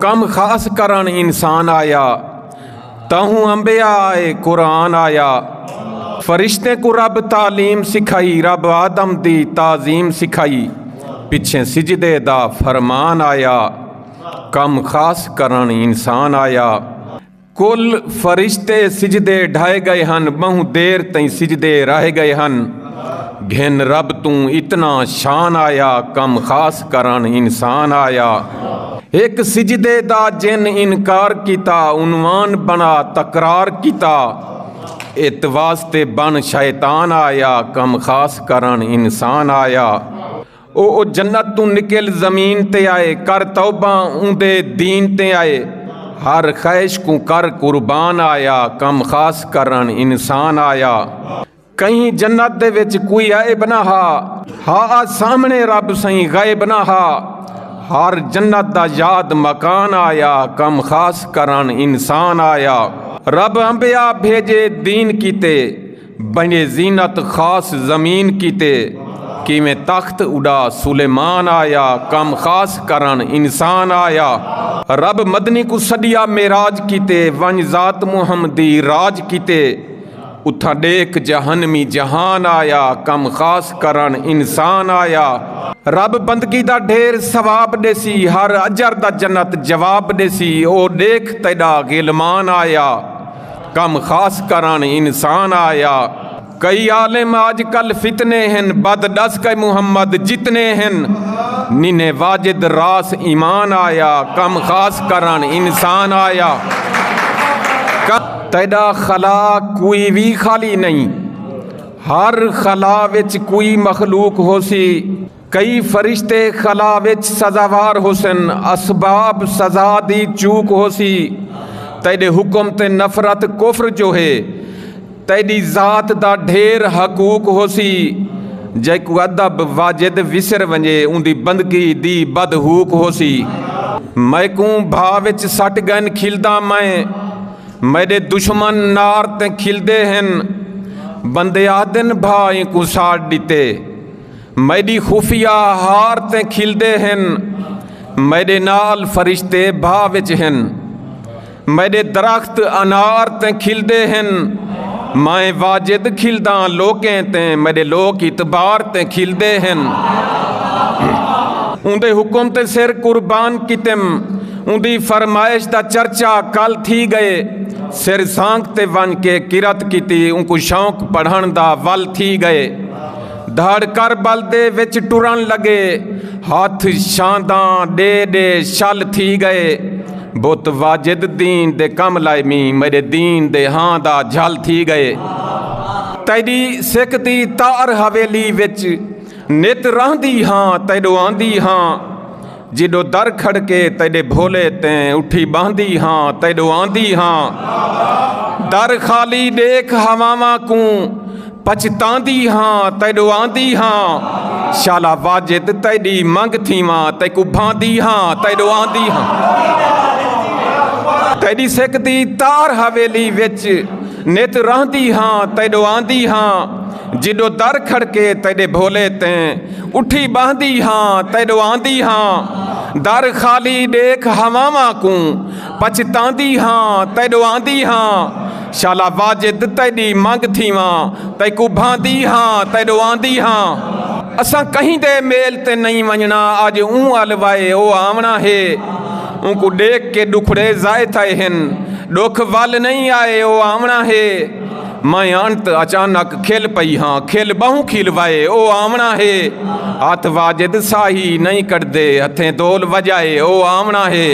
कम खास करन इंसान आया, तहूँ अंबिया आए कुरान आया। फरिश्ते को रब तालीम सिखाई, रब आदम दी ताजीम सिखाई, पिछे सिजदे दा फरमान आया, कम खास करन इंसान आया। कुल फरिश्ते सिजदे ढाए गए हन, बहु देर तई सिजदे रह गए हन। घिन रब तू इतना शान आया, कम खास करन इंसान आया। एक सिजदे दा जिन इनकार किता, उनवान बना तकरार किता। इत वास्ते बन शैतान आया, कम खास करन इंसान आया। ओ जन्नत तू निकल जमीन ते आए, कर तौबा उंदे दीन ते आए। हर ख्वाहिश को कर कुर्बान आया, कम खास करन इंसान आया। कहीं जन्नत दे विच कोई ऐब ना हा सामने रब सही गैब ना हा। हर जन्नत दा याद मकान आया, कम खास करन इंसान आया। रब अंबिया भेजे दीन कीते, बने जीनत खास जमीन कीते। किवें तख्त उड़ा सुलेमान आया, कम खास करन इंसान आया। रब मदनी को सदिया मेराज कीते, वन जात मुहम्मदी राज कीते। उथा देख जहनमी जहान आया, कम खास करन इंसान आया। रब बंदगी दा ढेर सवाब देसी, हर अजर दा जन्नत जवाब देसी। ओ देख तेरा गिलमान आया, कम खास करन इंसान आया। कई आलिम आजकल फितने हैं, बद दस के मुहम्मद जितने हैं। निने वाजिद रास ईमान आया, कम खास करन इंसान आया। तेरा खला कोई भी खाली नहीं, हर खला विच कोई मखलूक होसी। कई फरिश्ते खला विच सजावार होसन, असबाब सजा दी चूक होसी। तेरे हुक्म ते नफरत कुफ्र जो है, तेरी जात दा ढेर हकूक होसी। जैकू अदब वाजिद विसर वंजे, उंदी बंदगी दी बदहूक होसी। मैकू भा विच सट गन खिलदा मैं, मेरे दुश्मन नार ते खिलदे हैं। बंदे आदन भाई को साड़ दिते, मेरी खुफिया हार ते खिलदे हैं। मेरे नाल फरिश्ते भा विच हैं, मेरे दरख्त अनार ते खिलदे हैं। मैं वाजिद खिलदा लोकें ते, मेरे लोक इतबार ते खिलदे हैं। उंदे हुक्म ते सिर कुर्बान कितम, उंदी फरमाइश दा चर्चा कल थी गए। सिर सांग ते वन के किरत कीती, उनको शौक पढ़न दा वल थी गए। धड़ कर बल दे विच टुरन लगे, हाथ शांदा दे दे शल थी गए। बुत वाजिद दीन दे कम लाई मी, मेरे दीन दे हां दा झल थी गए। तेरी सिख दी तार हवेली विच नित रहंदी हां, तेडो आंदी हां। जिडो दर खड़के तेरे भोले ते उठी बांधी हां, तेडो आंदी हां। दर खाली देख हवावां को पछतांदी हां, तेडो आंदी हां। शाला वाजिद तेरी मंग थीवां, तेकू भांदी हां, तेडो आंदी हां। तेरी सिख दी तार हवेली विच नित रहंदी हां, तेडो आंदी हां। जिडो दर खड़के तेरे भोले ते उठी बांधी हां, तेडो आंदी हां। दर खाली देख हवावां को पछतांदी हां, तेडो आंदी हां। शाला वाजिद तेरी मंग थीवां, तेकू भांदी हां, तेडो आंदी हां। असां कहीं दे मेल ते नहीं वंजना, अज ऊं अलवाए ओ आवना है। उनको देख के दुखड़े जाए थे हैं, दुख वल नहीं आए ओ आवना है। मैं अंत अचानक खिल पई हाँ, खिल बहु खिलवाए ओ आवना है। हाथ वाजिद साही नहीं कटदे, हथें दोल वजाए ओ आवना है।